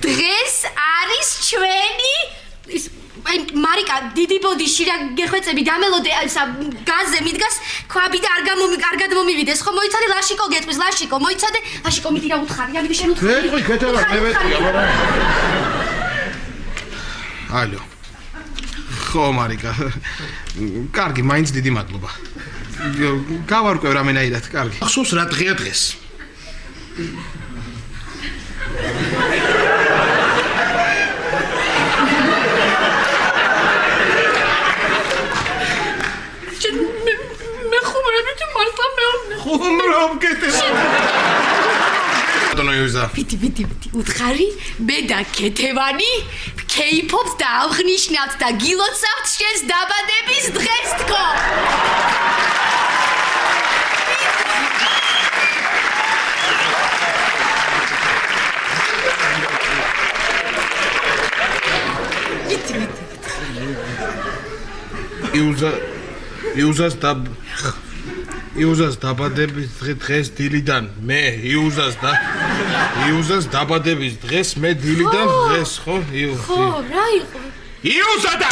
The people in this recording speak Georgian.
დღეს არის ჩვენი მარიკა დიდი ბოდიში რა გეხვეწები დამელოდე გაზზე მიდგას ქვაბი და არ გადმომივიდეს ხო მოიცადე ლაშიკო გეტყვის ლაშიკო მოიცადე ლაშიკო მიდი რა უთხარი რა მიდი შენ უთხარი ვეყი ქეთერა მე ვეყია მაგრამ ალო ხო მარიკა კარგი მაინც დიდი მადლობა გავარკვევ რამენაირად კარგი ახსოვს რა დღეა დღეს ხუმრობ კეთება დონო იუზა პიტი უთხარი მე და კეთევანი კეიფობთ და აღნიშნავთ და გილოცავთ შენს დაბადების დღეს თქო იუზას დაბადების დღეს დილიდან მე იუზას დაბადების დღეს მე დილიდან დღეს ხო ხო რა იყო იუზა და